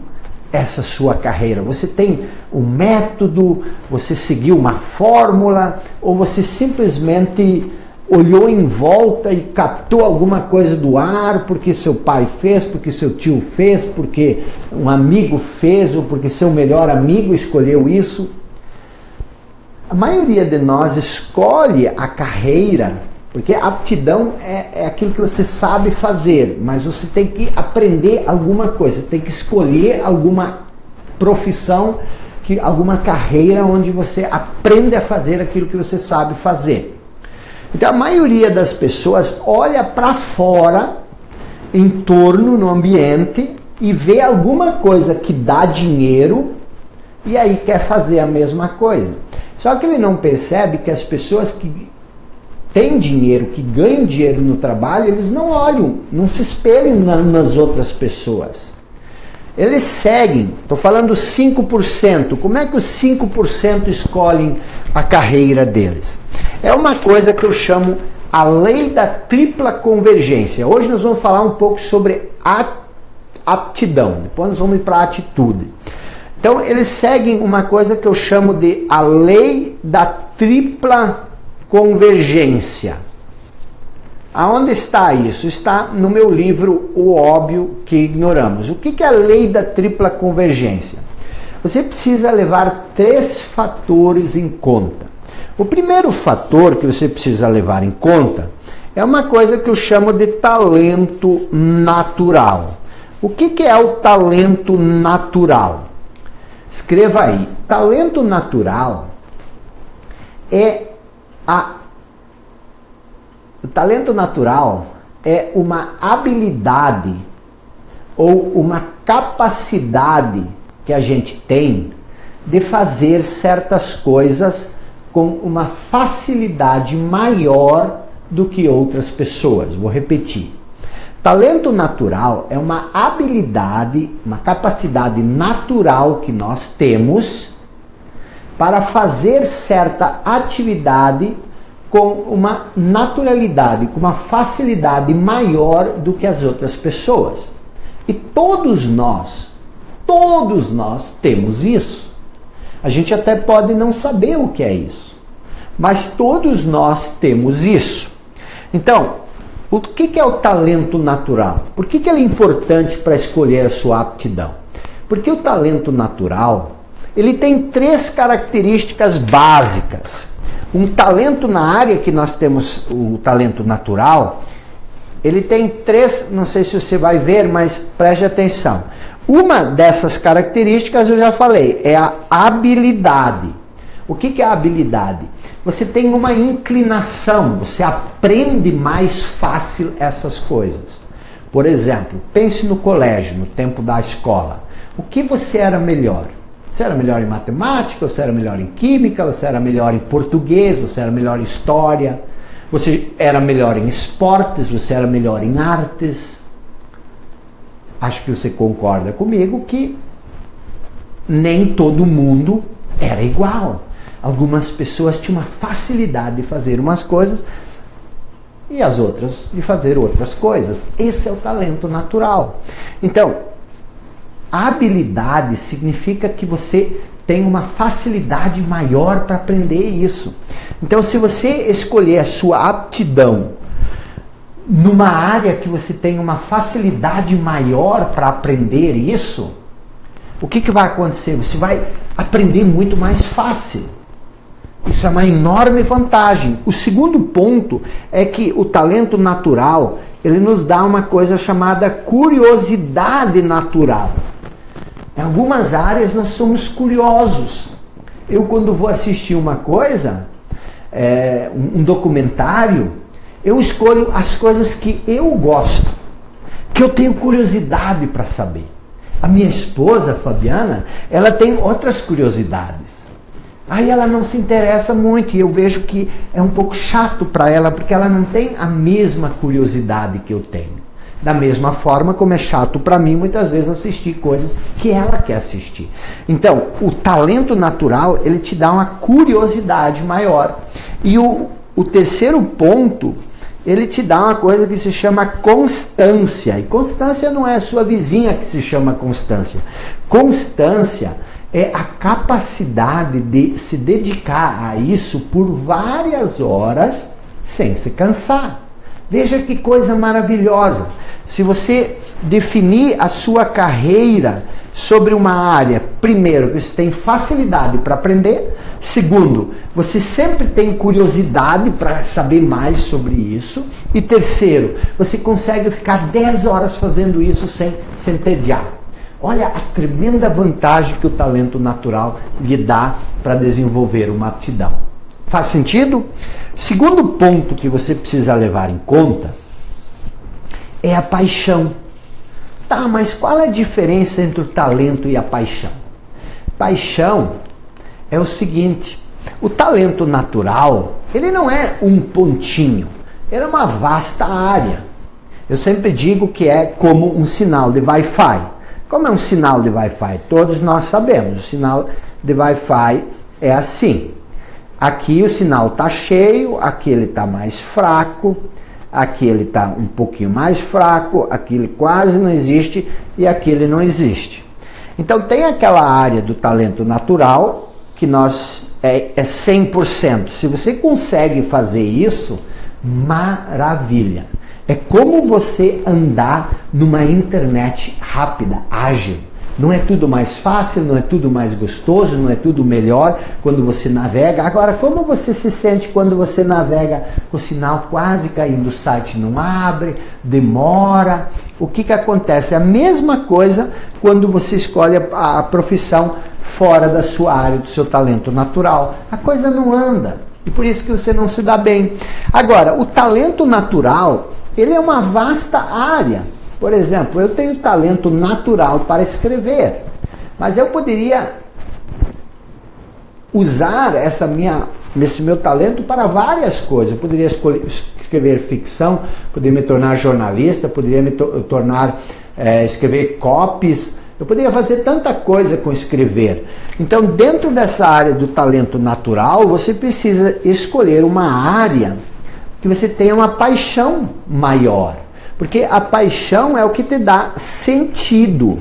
essa sua carreira? Você tem um método, você seguiu uma fórmula, ou você simplesmente olhou em volta e captou alguma coisa do ar, porque seu pai fez, porque seu tio fez, porque um amigo fez, ou porque seu melhor amigo escolheu isso? A maioria de nós escolhe a carreira, porque a aptidão é aquilo que você sabe fazer, mas você tem que aprender alguma coisa, tem que escolher alguma profissão, alguma carreira onde você aprende a fazer aquilo que você sabe fazer. Então a maioria das pessoas olha para fora, em torno, no ambiente, e vê alguma coisa que dá dinheiro, e aí quer fazer a mesma coisa. Só que ele não percebe que as pessoas que têm dinheiro, que ganham dinheiro no trabalho, eles não olham, não se espelham nas outras pessoas. Eles seguem, estou falando 5%. Como é que os 5% escolhem a carreira deles? É uma coisa que eu chamo a lei da tripla convergência. Hoje nós vamos falar um pouco sobre aptidão, depois nós vamos ir para a atitude. Então, eles seguem uma coisa que eu chamo de a lei da tripla convergência. Aonde está isso? Está no meu livro O Óbvio que Ignoramos. O que é a lei da tripla convergência? Você precisa levar 3 fatores em conta. O primeiro fator que você precisa levar em conta é uma coisa que eu chamo de talento natural. O que é o talento natural? Escreva aí. Talento natural o talento natural é uma habilidade ou uma capacidade que a gente tem de fazer certas coisas com uma facilidade maior do que outras pessoas. Vou repetir. Talento natural é uma habilidade, uma capacidade natural que nós temos para fazer certa atividade com uma naturalidade, com uma facilidade maior do que as outras pessoas. E todos nós temos isso. A gente até pode não saber o que é isso, mas todos nós temos isso. Então, o que é o talento natural? Por que ele é importante para escolher a sua aptidão? Porque o talento natural, ele tem 3 características básicas. Um talento na área que nós temos, o talento natural, ele tem 3, não sei se você vai ver, mas preste atenção. Uma dessas características eu já falei, é a habilidade. O que é a habilidade? Você tem uma inclinação, você aprende mais fácil essas coisas. Por exemplo, pense no colégio, no tempo da escola. O que você era melhor? Você era melhor em matemática, você era melhor em química, você era melhor em português, você era melhor em história, você era melhor em esportes, você era melhor em artes. Acho que você concorda comigo que nem todo mundo era igual. Algumas pessoas tinham uma facilidade de fazer umas coisas e as outras de fazer outras coisas. Esse é o talento natural. Então, a habilidade significa que você tem uma facilidade maior para aprender isso. Então, se você escolher a sua aptidão numa área que você tem uma facilidade maior para aprender isso, o que vai acontecer? Você vai aprender muito mais fácil. Isso é uma enorme vantagem. O segundo ponto é que o talento natural, ele nos dá uma coisa chamada curiosidade natural. Em algumas áreas nós somos curiosos. Eu, quando vou assistir uma coisa, um documentário, eu escolho as coisas que eu gosto, que eu tenho curiosidade para saber. A minha esposa, Fabiana, ela tem outras curiosidades. Aí ela não se interessa muito e eu vejo que é um pouco chato para ela, porque ela não tem a mesma curiosidade que eu tenho. Da mesma forma como é chato para mim muitas vezes assistir coisas que ela quer assistir. Então, o talento natural, ele te dá uma curiosidade maior. E o terceiro ponto, ele te dá uma coisa que se chama constância. E constância não é a sua vizinha que se chama constância. Constância é a capacidade de se dedicar a isso por várias horas sem se cansar. Veja que coisa maravilhosa. Se você definir a sua carreira sobre uma área, primeiro, que você tem facilidade para aprender. Segundo, você sempre tem curiosidade para saber mais sobre isso. E terceiro, você consegue ficar 10 horas fazendo isso sem se entediar. Olha a tremenda vantagem que o talento natural lhe dá para desenvolver uma aptidão. Faz sentido? Segundo ponto que você precisa levar em conta é a paixão. Tá, mas qual é a diferença entre o talento e a paixão? Paixão é o seguinte, o talento natural, ele não é um pontinho, ele é uma vasta área. Eu sempre digo que é como um sinal de Wi-Fi. Como é um sinal de Wi-Fi? Todos nós sabemos, o sinal de Wi-Fi é assim. Aqui o sinal está cheio, aqui ele está mais fraco, aqui ele está um pouquinho mais fraco, aqui ele quase não existe e aqui ele não existe. Então tem aquela área do talento natural que é 100%. Se você consegue fazer isso, maravilha. É como você andar numa internet rápida, ágil. Não é tudo mais fácil, não é tudo mais gostoso, não é tudo melhor quando você navega. Agora, como você se sente quando você navega com o sinal quase caindo, o site não abre, demora? O que acontece? É a mesma coisa quando você escolhe a profissão fora da sua área, do seu talento natural. A coisa não anda e por isso que você não se dá bem. Agora, o talento natural, ele é uma vasta área. Por exemplo, eu tenho talento natural para escrever, mas eu poderia usar esse meu talento para várias coisas. Eu poderia escrever ficção, poderia me tornar jornalista, poderia me tornar escrever copies. Eu poderia fazer tanta coisa com escrever. Então, dentro dessa área do talento natural, você precisa escolher uma área que você tenha uma paixão maior. Porque a paixão é o que te dá sentido,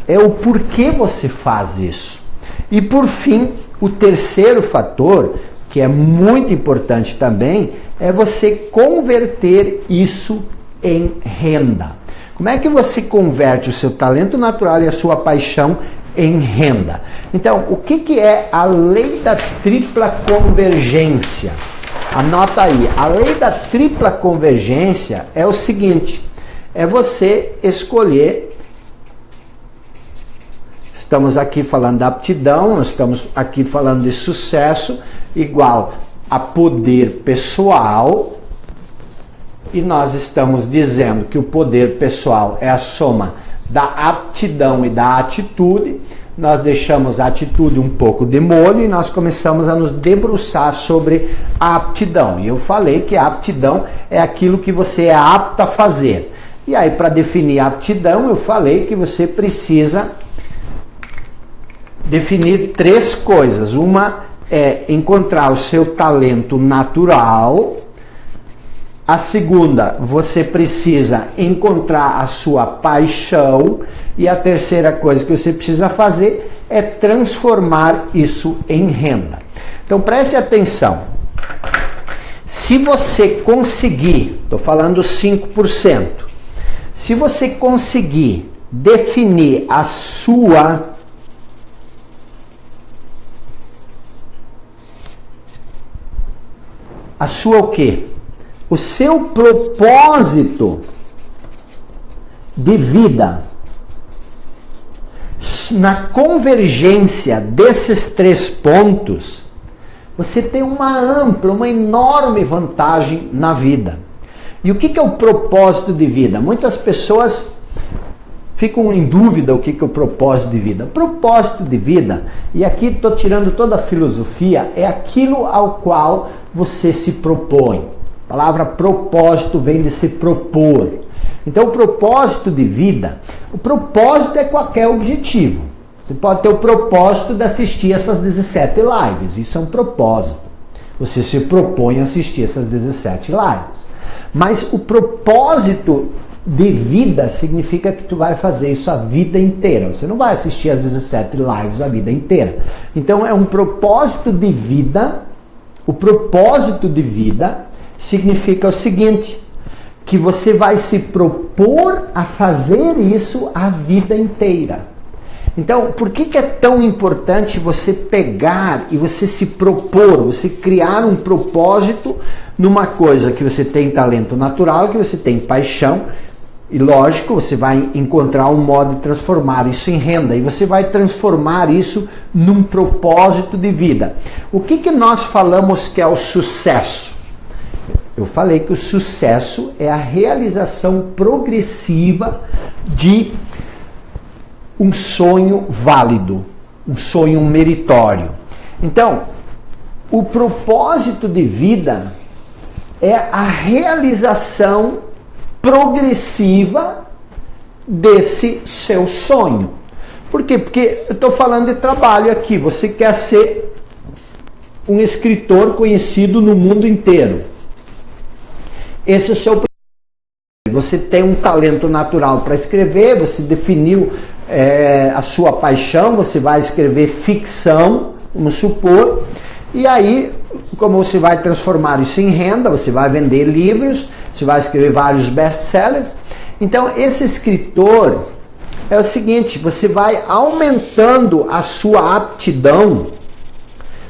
é o porquê você faz isso. E por fim, o terceiro fator, que é muito importante também, é você converter isso em renda. Como é que você converte o seu talento natural e a sua paixão em renda? Então, o que é a lei da tripla convergência? Anota aí, a lei da tripla convergência é o seguinte, é você escolher, estamos aqui falando da aptidão, nós estamos aqui falando de sucesso, igual a poder pessoal, e nós estamos dizendo que o poder pessoal é a soma da aptidão e da atitude. Nós deixamos a atitude um pouco de molho e nós começamos a nos debruçar sobre a aptidão. E eu falei que a aptidão é aquilo que você é apto a fazer. E aí, para definir a aptidão, eu falei que você precisa definir 3 coisas. Uma é encontrar o seu talento natural. A segunda, você precisa encontrar a sua paixão. E a terceira coisa que você precisa fazer é transformar isso em renda. Então preste atenção. Se você conseguir, estou falando 5%, se você conseguir definir a sua o quê? O seu propósito de vida, na convergência desses 3 pontos, você tem uma ampla, uma enorme vantagem na vida. E o que é o propósito de vida? Muitas pessoas ficam em dúvida o que é o propósito de vida. O propósito de vida, e aqui estou tirando toda a filosofia, é aquilo ao qual você se propõe. A palavra propósito vem de se propor. Então, o propósito de vida, o propósito é qualquer objetivo. Você pode ter o propósito de assistir essas 17 lives, isso é um propósito. Você se propõe a assistir essas 17 lives. Mas o propósito de vida significa que tu vai fazer isso a vida inteira. Você não vai assistir as 17 lives a vida inteira. Então, é um propósito de vida. O propósito de vida significa o seguinte, que você vai se propor a fazer isso a vida inteira. Então, por que é tão importante você pegar e você se propor, você criar um propósito numa coisa que você tem talento natural, que você tem paixão, e lógico, você vai encontrar um modo de transformar isso em renda, e você vai transformar isso num propósito de vida. O que nós falamos que é o sucesso? Eu falei que o sucesso é a realização progressiva de um sonho válido, um sonho meritório. Então, o propósito de vida é a realização progressiva desse seu sonho. Por quê? Porque eu estou falando de trabalho aqui. Você quer ser um escritor conhecido no mundo inteiro. Esse é o seu propósito. Você tem um talento natural para escrever, você definiu a sua paixão, você vai escrever ficção, vamos supor, e aí, como você vai transformar isso em renda, você vai vender livros, você vai escrever vários best-sellers. Então, esse escritor é o seguinte, você vai aumentando a sua aptidão,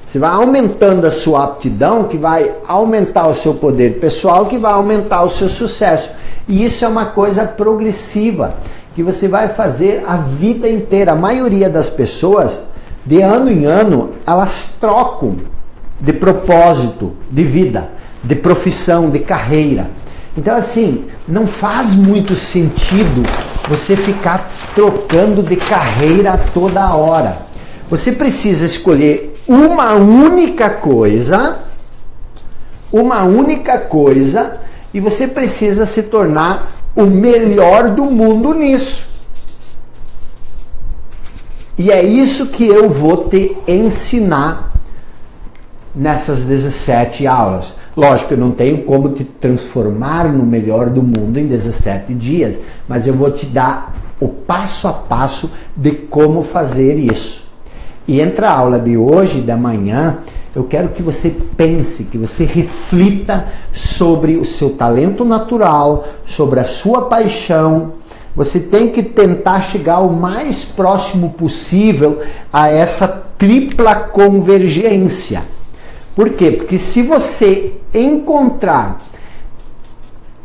você vai aumentando a sua aptidão, que vai aumentar o seu poder pessoal, que vai aumentar o seu sucesso. E isso é uma coisa progressiva, que você vai fazer a vida inteira. A maioria das pessoas, de ano em ano, elas trocam de propósito, de vida, de profissão, de carreira. Então, assim, não faz muito sentido você ficar trocando de carreira toda hora. Você precisa escolher uma única coisa, e você precisa se tornar o melhor do mundo nisso. E é isso que eu vou te ensinar nessas 17 aulas. Lógico, eu não tenho como te transformar no melhor do mundo em 17 dias, mas eu vou te dar o passo a passo de como fazer isso. E entre a aula de hoje e da manhã, eu quero que você pense, que você reflita sobre o seu talento natural, sobre a sua paixão. Você tem que tentar chegar o mais próximo possível a essa tripla convergência. Por quê? Porque se você encontrar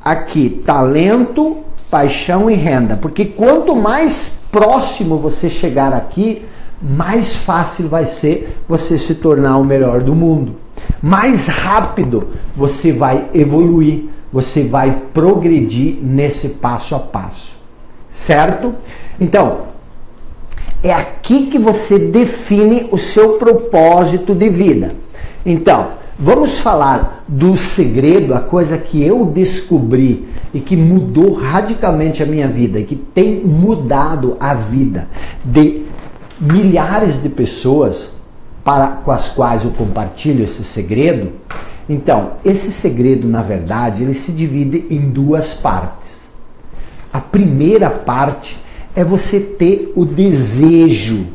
aqui talento, paixão e renda, porque quanto mais próximo você chegar aqui, mais fácil vai ser você se tornar o melhor do mundo. Mais rápido você vai evoluir, você vai progredir nesse passo a passo. Certo? Então, é aqui que você define o seu propósito de vida. Então, vamos falar do segredo, a coisa que eu descobri e que mudou radicalmente a minha vida e que tem mudado a vida de milhares de pessoas com as quais eu compartilho esse segredo. Então, esse segredo, na verdade, ele se divide em duas partes. A primeira parte é você ter o desejo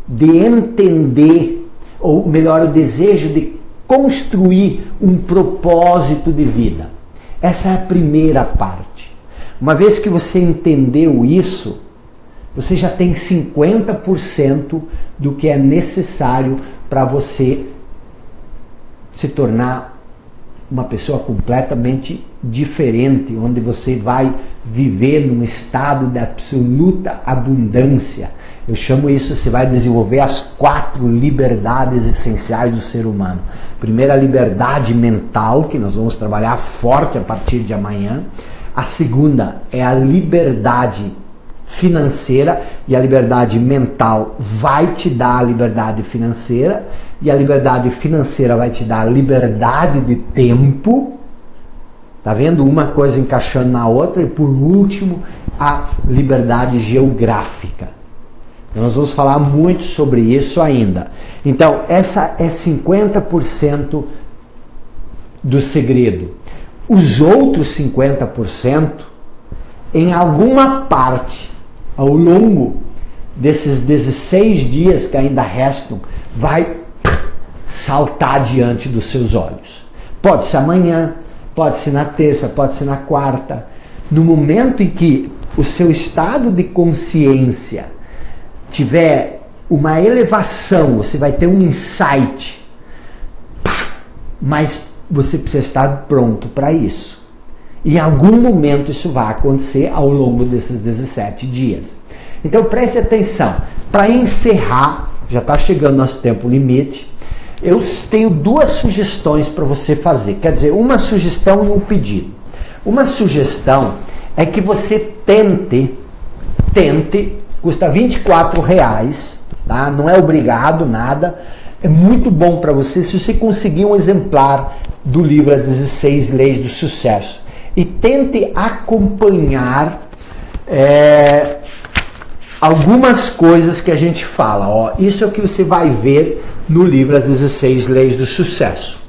de entender, ou melhor, o desejo de construir um propósito de vida. Essa é a primeira parte. Uma vez que você entendeu isso, você já tem 50% do que é necessário para você se tornar uma pessoa completamente diferente, onde você vai viver num estado de absoluta abundância. Eu chamo isso, você vai desenvolver as 4 liberdades essenciais do ser humano. Primeira, a liberdade mental, que nós vamos trabalhar forte a partir de amanhã. A segunda é a liberdade financeira, e a liberdade mental vai te dar a liberdade financeira, e a liberdade financeira vai te dar a liberdade de tempo. Tá vendo? Uma coisa encaixando na outra. E por último, a liberdade geográfica. Então, nós vamos falar muito sobre isso ainda. Então, essa é 50% do segredo. Os outros 50%, em alguma parte, ao longo desses 16 dias que ainda restam, vai saltar diante dos seus olhos. Pode ser amanhã, pode ser na terça, pode ser na quarta. No momento em que o seu estado de consciência tiver uma elevação, você vai ter um insight, mas você precisa estar pronto para isso. Em algum momento isso vai acontecer ao longo desses 17 dias. Então preste atenção. Para encerrar, já está chegando nosso tempo limite, eu tenho duas sugestões para você fazer. Quer dizer, uma sugestão e um pedido. Uma sugestão é que você tente, custa R$24, tá? Não é obrigado, nada. É muito bom para você se você conseguir um exemplar do livro As 16 Leis do Sucesso. E tente acompanhar algumas coisas que a gente fala. Ó, isso é o que você vai ver no livro As 16 Leis do Sucesso.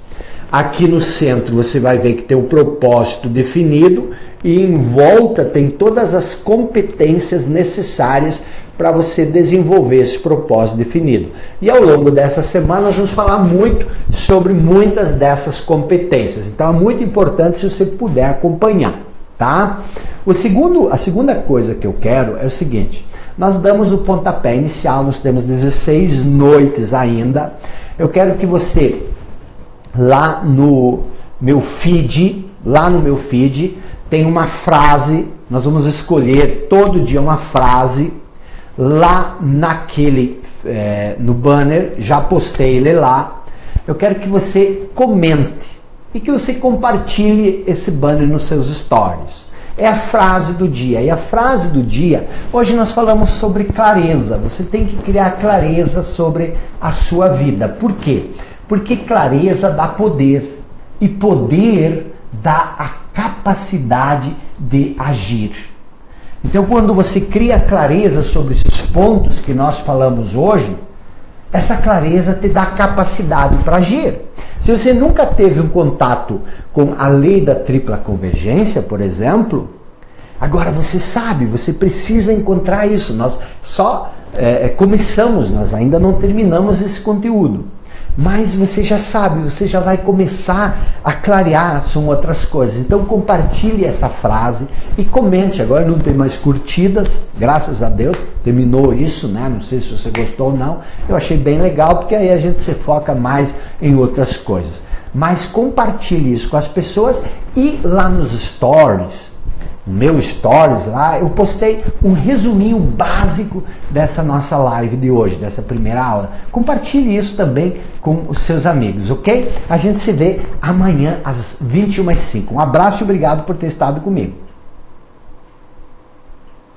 Aqui no centro você vai ver que tem o propósito definido e em volta tem todas as competências necessárias para você desenvolver esse propósito definido. E ao longo dessa semana nós vamos falar muito sobre muitas dessas competências. Então é muito importante se você puder acompanhar, tá? A segunda coisa que eu quero é o seguinte: nós damos o pontapé inicial, nós temos 16 noites ainda. Eu quero que você, lá no meu feed, tem uma frase, nós vamos escolher todo dia uma frase. Lá no banner, já postei ele lá. Eu quero que você comente e que você compartilhe esse banner nos seus stories. É a frase do dia. E a frase do dia, hoje nós falamos sobre clareza. Você tem que criar clareza sobre a sua vida. Por quê? Porque clareza dá poder. E poder dá a capacidade de agir. Então, quando você cria clareza sobre esses pontos que nós falamos hoje, essa clareza te dá capacidade para agir. Se você nunca teve um contato com a lei da tripla convergência, por exemplo, agora você sabe, você precisa encontrar isso. Nós só começamos, nós ainda não terminamos esse conteúdo. Mas você já sabe, você já vai começar a clarear sobre outras coisas. Então compartilhe essa frase e comente. Agora não tem mais curtidas, graças a Deus, terminou isso, né? Não sei se você gostou ou não. Eu achei bem legal, porque aí a gente se foca mais em outras coisas. Mas compartilhe isso com as pessoas e lá nos stories, no meu stories lá, eu postei um resuminho básico dessa nossa live de hoje, dessa primeira aula. Compartilhe isso também com os seus amigos, ok? A gente se vê amanhã às 21h05. Um abraço e obrigado por ter estado comigo.